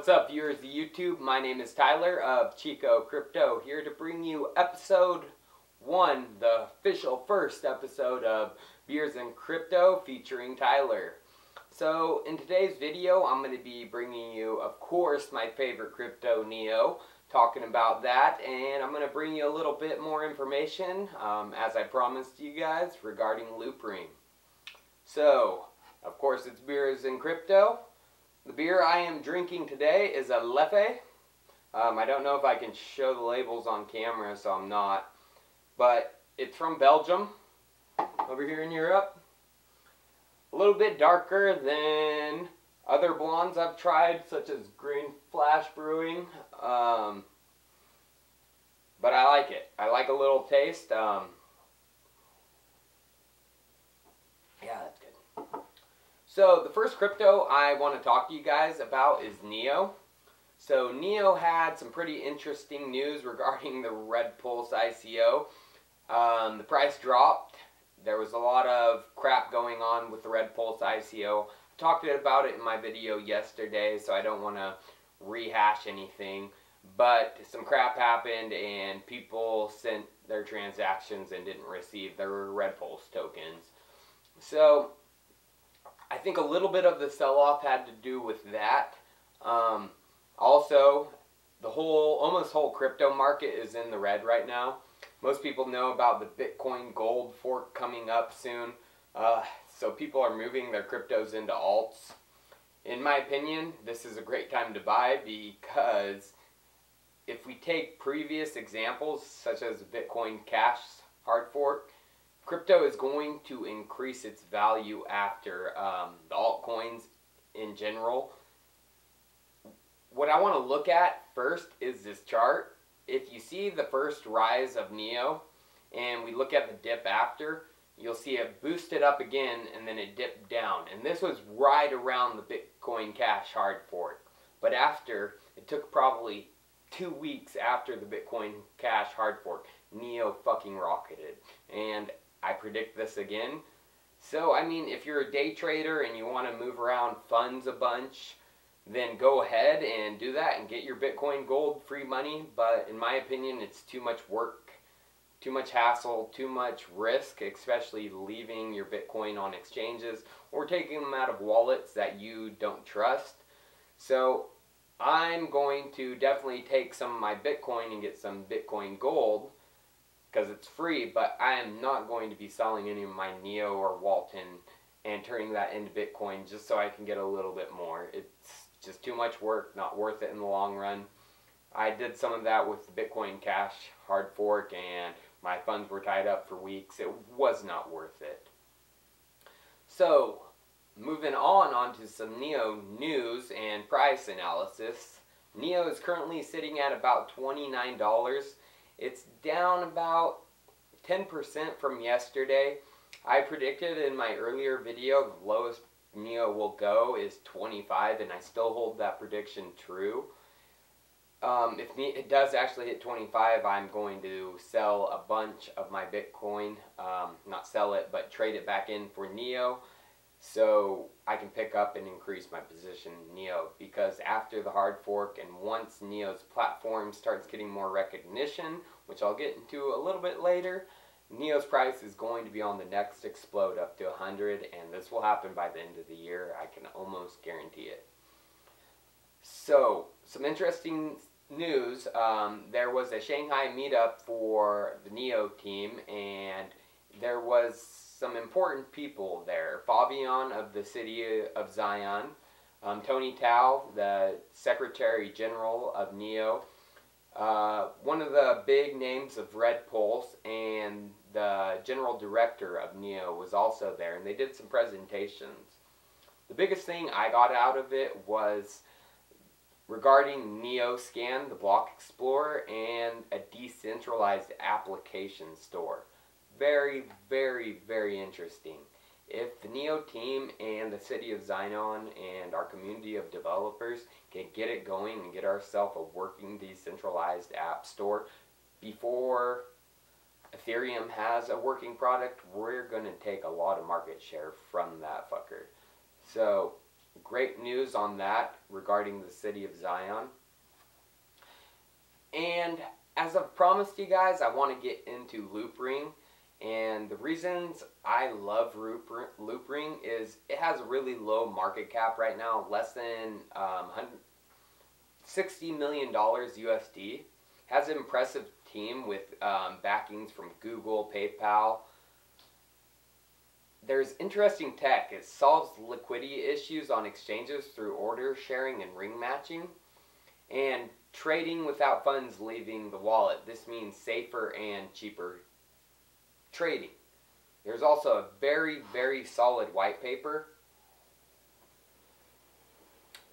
What's up, viewers of YouTube? My name is Tyler of Chico Crypto, here to bring you episode 1, the official first episode of Beers and Crypto featuring Tyler. So, in today's video, I'm going to be bringing you, of course, my favorite crypto, Neo, talking about that, and I'm going to bring you a little bit more information, as I promised you guys, regarding Loopring. So, of course, it's Beers and Crypto. The beer I am drinking today is a Leffe. I don't know if I can show the labels on camera, so I'm not. But it's from Belgium, over here in Europe. A little bit darker than other blondes I've tried, such as Green Flash Brewing. But I like it. I like a little taste. Yeah, that's good. So, the first crypto I want to talk to you guys about is Neo. So, Neo had some pretty interesting news regarding the Red Pulse ICO. The price dropped. There was a lot of crap going on with the Red Pulse ICO. I talked about it in my video yesterday, so I don't want to rehash anything. But some crap happened, and people sent their transactions and didn't receive their Red Pulse tokens. So, I think a little bit of the sell-off had to do with that. Also, the almost whole crypto market is in the red right now. Most people know about the Bitcoin gold fork coming up soon. So people are moving their cryptos into alts. In my opinion, this is a great time to buy because if we take previous examples, such as Bitcoin Cash hard fork, crypto is going to increase its value after the altcoins in general. What I want to look at first is this chart. If you see the first rise of Neo, and we look at the dip after, you'll see it boosted up again, and then it dipped down. And this was right around the Bitcoin Cash hard fork. But after, it took probably 2 weeks after the Bitcoin Cash hard fork, Neo fucking rocketed. And I predict this again. So, I mean, if you're a day trader and you want to move around funds a bunch, then go ahead and do that and get your Bitcoin gold free money. But in my opinion, it's too much work, too much hassle, too much risk, especially leaving your Bitcoin on exchanges or taking them out of wallets that you don't trust. So, I'm going to definitely take some of my Bitcoin and get some Bitcoin gold, because it's free, but I am not going to be selling any of my Neo or Walton and turning that into Bitcoin just so I can get a little bit more. It's just too much work, not worth it in the long run. I did some of that with the Bitcoin Cash hard fork, and my funds were tied up for weeks. It was not worth it. So, moving on to some Neo news and price analysis. Neo is currently sitting at about $29. It's down about 10% from yesterday. I predicted in my earlier video the lowest Neo will go is 25, and I still hold that prediction true. If it does actually hit 25, I'm going to sell a bunch of my Bitcoin. Not sell it, but trade it back in for Neo, so I can pick up and increase my position in Neo, because after the hard fork and once Neo's platform starts getting more recognition, which I'll get into a little bit later, Neo's price is going to be on the next explode up to 100, and this will happen by the end of the year. I can almost guarantee it. So, some interesting news. There was a Shanghai meetup for the Neo team, and there was some important people there. Fabian of the City of Zion, Tony Tao, the Secretary General of Neo, one of the big names of Red Pulse, and the General Director of Neo was also there, and they did some presentations. The biggest thing I got out of it was regarding NeoScan, the block explorer, and a decentralized application store. Very, very, very interesting. If the Neo team and the City of Zion and our community of developers can get it going and get ourselves a working decentralized app store before Ethereum has a working product, we're going to take a lot of market share from that fucker. So, great news on that regarding the city of Zion. And as I've promised you guys, I want to get into Loopring. And the reasons I love Loopring is it has a really low market cap right now, less than $60 million USD. Has an impressive team with backings from Google, PayPal. There's interesting tech. It solves liquidity issues on exchanges through order sharing and ring matching. And trading without funds leaving the wallet. This means safer and cheaper trading. There's also a very, very solid white paper.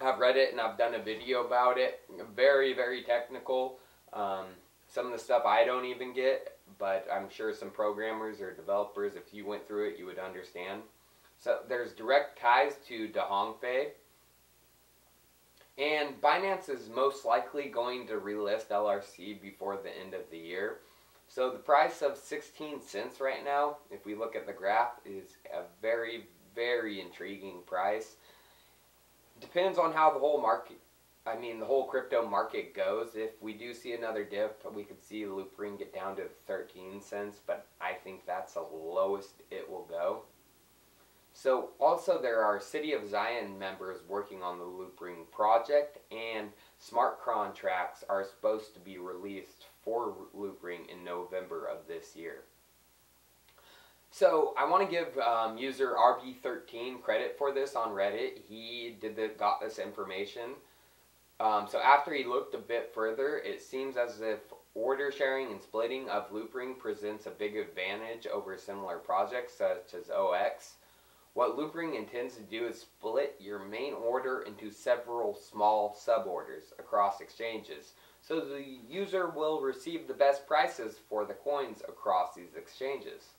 I've read it and I've done a video about it. Very, very technical. Some of the stuff I don't even get, but I'm sure some programmers or developers, if you went through it, you would understand. So there's direct ties to Homebase. And Binance is most likely going to relist LRC before the end of the year. So the price of 16 cents right now, if we look at the graph, is a very, very intriguing price. Depends on how the whole market, the whole crypto market goes. If we do see another dip, we could see Loopring get down to 13 cents, but I think that's the lowest it will go. So also there are City of Zion members working on the Loopring project, and smart contracts are supposed to be released for Loopring in November of this year. So I want to give user RB13 credit for this on Reddit. He got this information. So after he looked a bit further, it seems as if order sharing and splitting of Loopring presents a big advantage over similar projects such as OX. What Loopring intends to do is split your main order into several small suborders across exchanges, so the user will receive the best prices for the coins across these exchanges.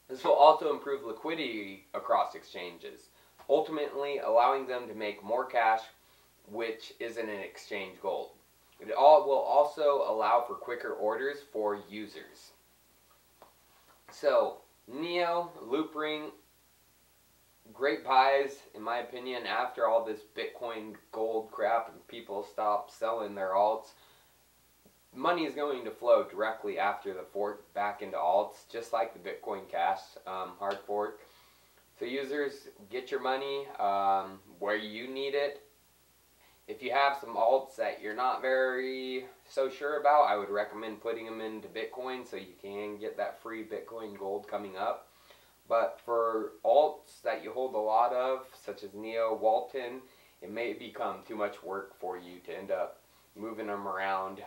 This will also improve liquidity across exchanges, ultimately allowing them to make more cash, which isn't an exchange goal. It will also allow for quicker orders for users. So, Neo, Loopring, great buys, in my opinion, after all this Bitcoin gold crap and people stop selling their alts. Money is going to flow directly after the fork back into alts, just like the Bitcoin Cash hard fork. So users, get your money where you need it. If you have some alts that you're not very so sure about, I would recommend putting them into Bitcoin so you can get that free Bitcoin gold coming up. But for alts that you hold a lot of, such as Neo, wan't, it may become too much work for you to end up moving them around,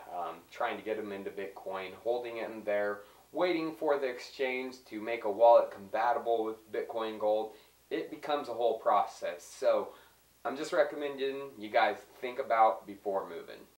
trying to get them into Bitcoin, holding it in there, waiting for the exchange to make a wallet compatible with Bitcoin gold. It becomes a whole process. So I'm just recommending you guys think about before moving.